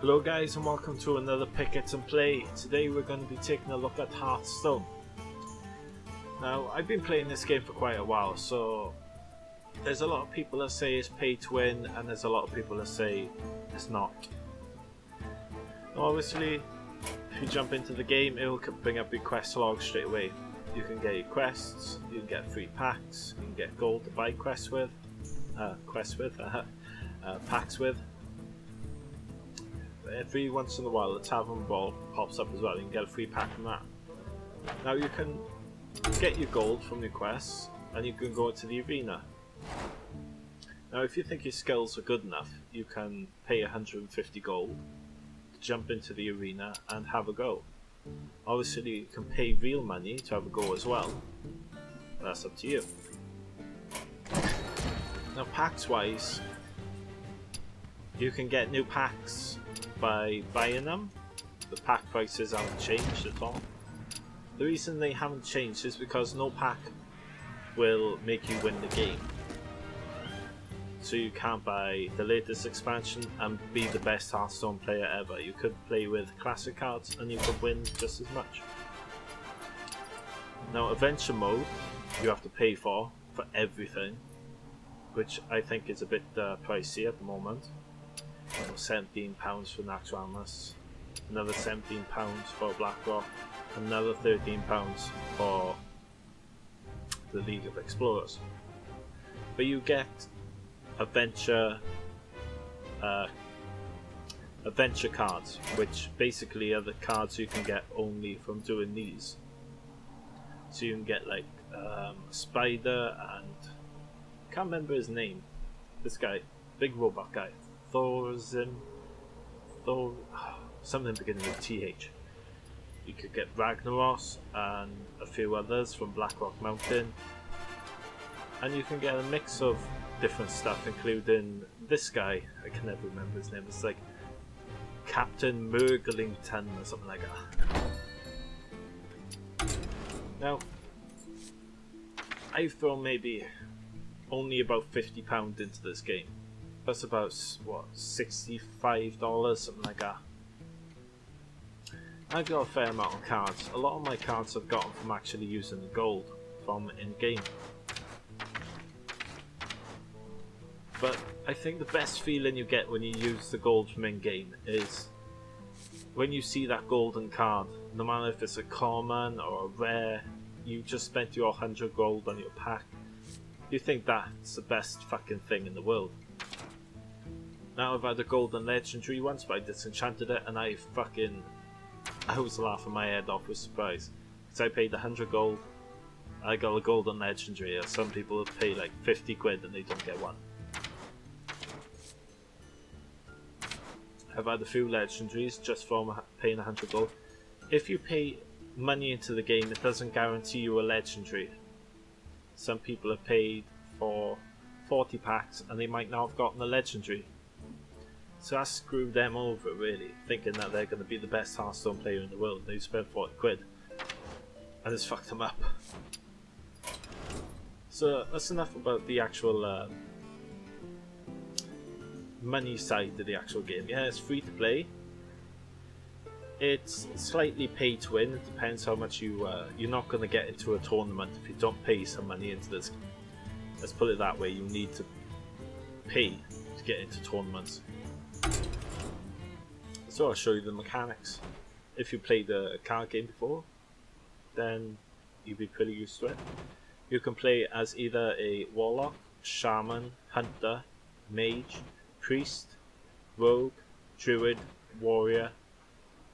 Hello guys and welcome to another Pick It and Play. Today we're going to be taking a look at Hearthstone. Now I've been playing this game for quite a while, so there's a lot of people that say it's pay to win and there's a lot of people that say it's not. Now obviously if you jump into the game it will bring up your quest log straight away. You can get your quests, you can get free packs, you can get gold to buy packs with. Every once in a while the tavern ball pops up as well, you can get a free pack from that. Now you can get your gold from your quests and you can go into the arena. Now if you think your skills are good enough, you can pay 150 gold to jump into the arena and have a go. Obviously you can pay real money to have a go as well, but that's up to you. Now packs wise, you can get new packs by buying them. The pack prices haven't changed at all. The reason they haven't changed is because no pack will make you win the game. So you can't buy the latest expansion and be the best Hearthstone player ever. You could play with classic cards and you could win just as much. Now adventure mode you have to pay for everything, which I think is a bit pricey at the moment. £17 for Naxxramas, another £17 for BlackRock, another £13 for the League of Explorers. But you get adventure cards, which basically are the cards you can get only from doing these. So you can get like Spider and I can't remember his name. This guy, big robot guy. Something beginning with TH. You could get Ragnaros and a few others from Blackrock Mountain, and you can get a mix of different stuff, including this guy. I can never remember his name. It's like Captain Murglington or something like that. Now, I've thrown maybe only about £50 into this game. That's about, what, $65, something like that. I've got a fair amount of cards. A lot of my cards I've gotten from actually using the gold from in-game. But I think the best feeling you get when you use the gold from in-game is when you see that golden card. No matter if it's a common or a rare, you just spent your 100 gold on your pack. You think that's the best fucking thing in the world. Now I've had a golden legendary once, but I disenchanted it and I was laughing my head off with surprise. Because I paid 100 gold, I got a golden legendary. Some people pay like 50 quid and they don't get one. I've had a few legendaries just from paying 100 gold. If you pay money into the game, it doesn't guarantee you a legendary. Some people have paid for 40 packs and they might not have gotten a legendary. So that screwed them over really, thinking that they're going to be the best Hearthstone player in the world. They spent 40 quid and it's fucked them up. So that's enough about the actual money side of the actual game. Yeah, it's free to play. It's slightly pay to win. It depends how much you're not going to get into a tournament if you don't pay some money into this. Let's put it that way, you need to pay to get into tournaments. So I'll show you the mechanics. If you played a card game before, then you'll be pretty used to it. You can play as either a warlock, shaman, hunter, mage, priest, rogue, druid, warrior,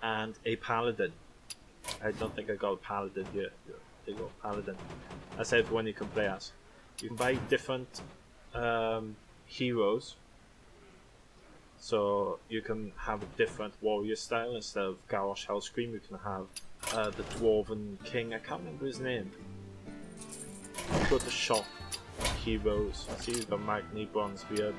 and a paladin. I don't think I got a paladin here. There you go, paladin. That's everyone you can play as. You can buy different heroes. So you can have a different warrior style. Instead of Garrosh Hellscream, you can have the Dwarven King. I can't remember his name. Go to shop heroes. See, you've got Magni, Bronzebeard,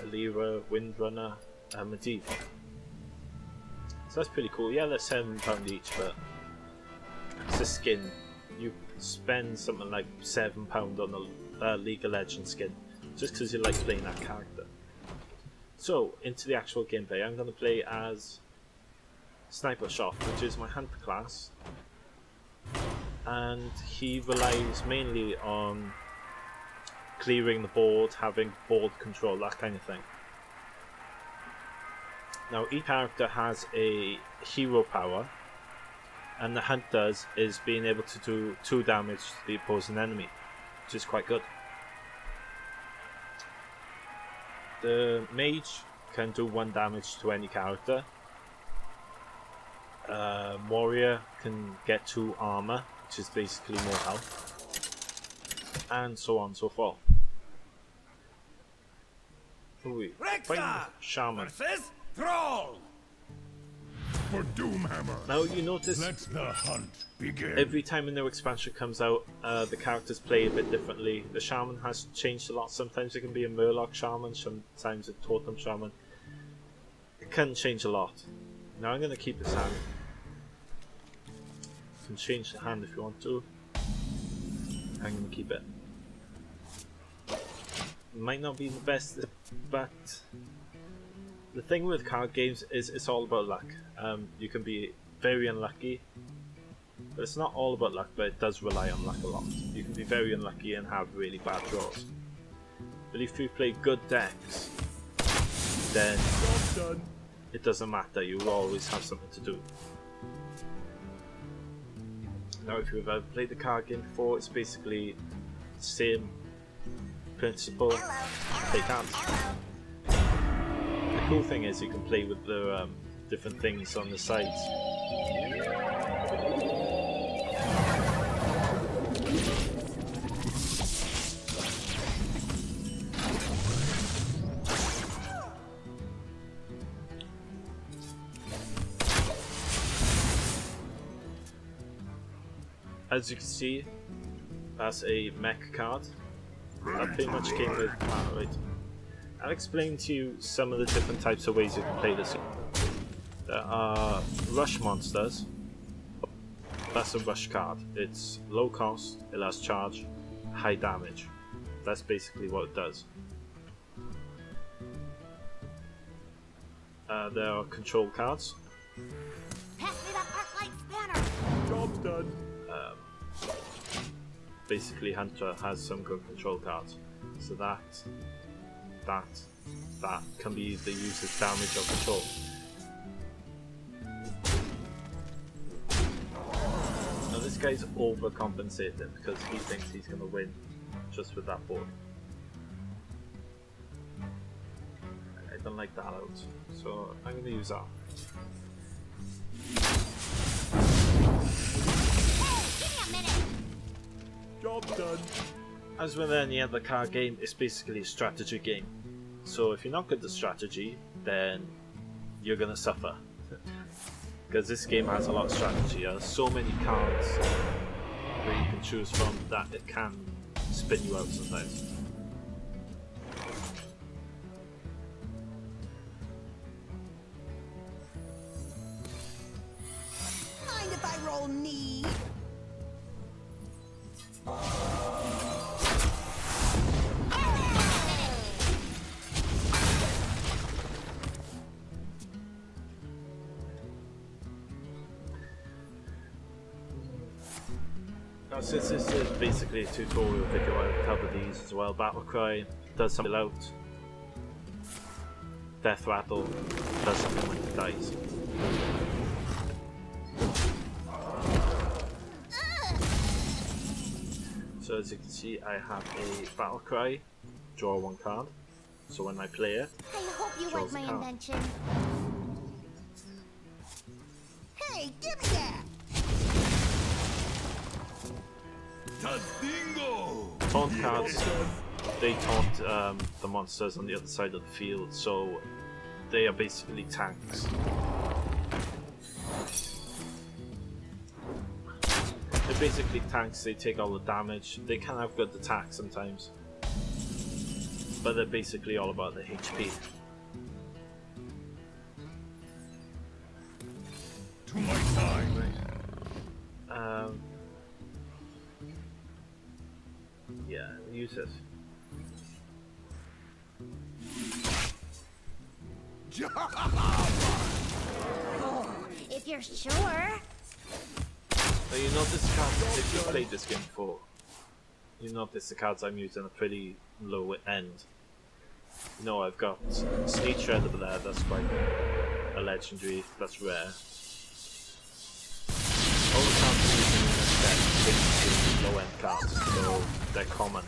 Alira, Windrunner, Medivh. So that's pretty cool. Yeah, they're £7 each, but it's a skin. You spend something like £7 on the League of Legends skin just because you like playing that character. So, into the actual gameplay, I'm going to play as Sniper Shot, which is my hunter class, and he relies mainly on clearing the board, having board control, that kind of thing. Now, each character has a hero power, and the hunt does is being able to do 2 damage to the opposing enemy, which is quite good. The mage can do 1 damage to any character. Warrior can get 2 armor, which is basically more health, and so on and so forth. Shaman. Troll. For Doomhammer. Now you notice let the hunt begin. Every time a new expansion comes out, the characters play a bit differently. The Shaman has changed a lot. Sometimes it can be a Murloc Shaman, sometimes a Totem Shaman. It can change a lot. Now I'm going to keep this hand. You can change the hand if you want to. I'm going to keep it. It might not be the best, but the thing with card games is it's all about luck. You can be very unlucky, but it's not all about luck, but it does rely on luck a lot. You can be very unlucky and have really bad draws. But if you play good decks, then it doesn't matter, you will always have something to do. Now if you've ever played the card game before, it's basically the same principle. Play cards. The cool thing is you can play with the different things on the sides. As you can see, that's a mech card. That pretty much came with right. I'll explain to you some of the different types of ways you can play this. There are rush monsters. That's a rush card. It's low cost, it has charge, high damage. That's basically what it does. There are control cards. Pass me that arc light spanner. Job's done. Basically, Hunter has some good control cards. So that can be either used as damage or control. Now this guy's overcompensating because he thinks he's going to win just with that board. I don't like that out, so I'm going to use that. Job done. As with any other card game, it's basically a strategy game. So if you're not good at strategy, then you're gonna suffer. Because this game has a lot of strategy. There are so many cards where you can choose from that it can spin you out sometimes. Mind if I roll need? Now, since this is basically a tutorial video, I'll cover these as well. Battlecry does something out. Death Rattle does something when it dies. So as you can see, I have a Battlecry, draw 1 card. So when I play it, I hope you like my invention. Hey, give me that! Taunt cards, they taunt the monsters on the other side of the field, so they are basically tanks. They're basically tanks, they take all the damage, they can have good attacks sometimes, but they're basically all about the HP. To my side. Yeah, use it. If you're sure. Now you notice the cards, if you played this game before, you notice the cards I'm using are pretty low end. You know, I've got Sneak Shredder there, that's quite a legendary, that's rare. All the cards I'm using in this deck are basically low end cards, so they're common.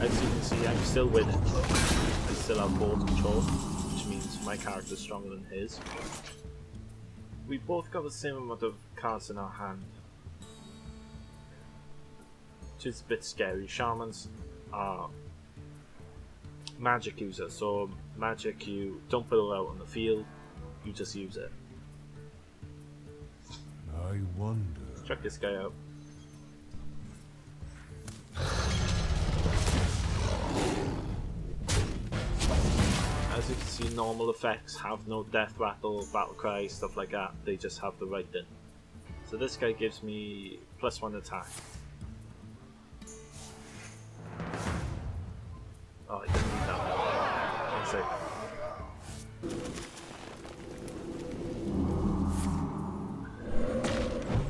As you can see, I'm still winning. I still have board control, which means my character's stronger than his. We both got the same amount of cards in our hand, which is a bit scary. Shamans are magic users, so magic, you don't put it out on the field, you just use it. I wonder. Let's check this guy out. As you can see, normal effects have no death rattle, battle cry, stuff like that. They just have the right in. So this guy gives me +1 attack. Oh, I didn't need that. One sec.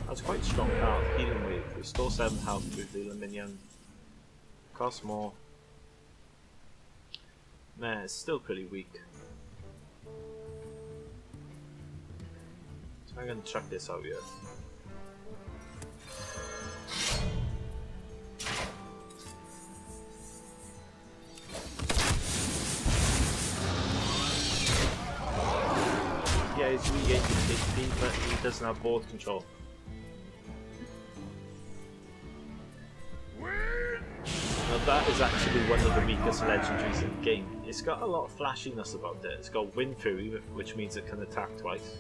That's quite a strong card. Healing Wave. Restore 7 health to reveal a minion. Cost more. Nah, it's still pretty weak. So I'm gonna check this out here. Yeah, he's regaining HP, but he doesn't have board control. Now that is actually one of the weakest legendaries in the game. It's got a lot of flashiness about it. It's got Wind Fury, which means it can attack twice.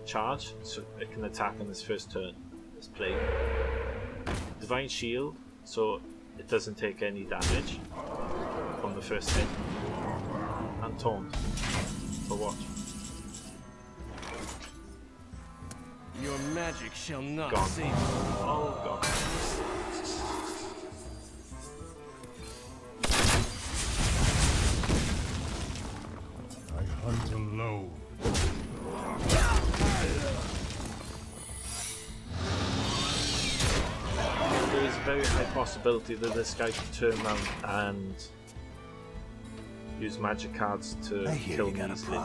Charge, so it can attack on its first turn. It's played. Divine Shield, so it doesn't take any damage from the first hit. And Taunt, for what? Your magic shall not Gone. save you. Oh god. I hunt alone. There is a very high possibility that this guy could turn around and use magic cards to kill me easily.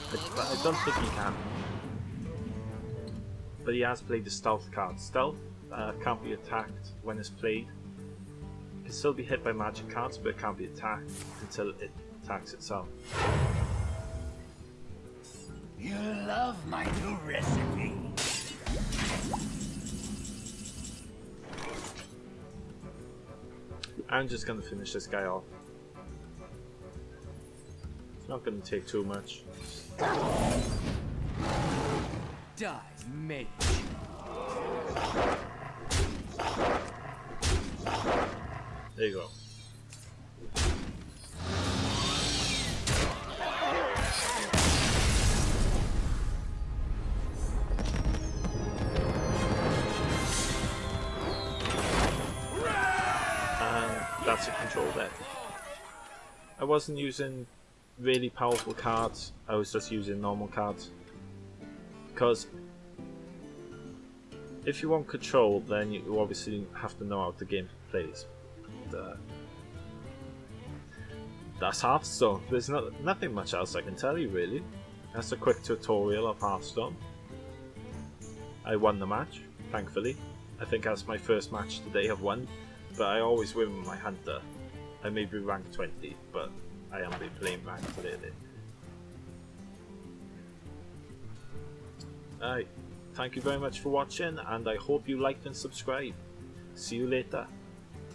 But I don't think he can. But he has played the stealth card. Stealth can't be attacked when it's played. It can still be hit by magic cards, but it can't be attacked until it attacks itself. You love my new recipe. I'm just gonna finish this guy off. It's not gonna take too much. Die, mage. There you go. And that's a control deck. I wasn't using really powerful cards, I was just using normal cards. Because if you want control, then you obviously have to know how the game plays. That's Hearthstone. There's nothing much else I can tell you really. That's a quick tutorial of Hearthstone. I won the match, thankfully. I think that's my first match today I've won, but I always win with my hunter. I may be rank 20, but I am playing ranked lately. Alright, thank you very much for watching, and I hope you liked and subscribed. See you later.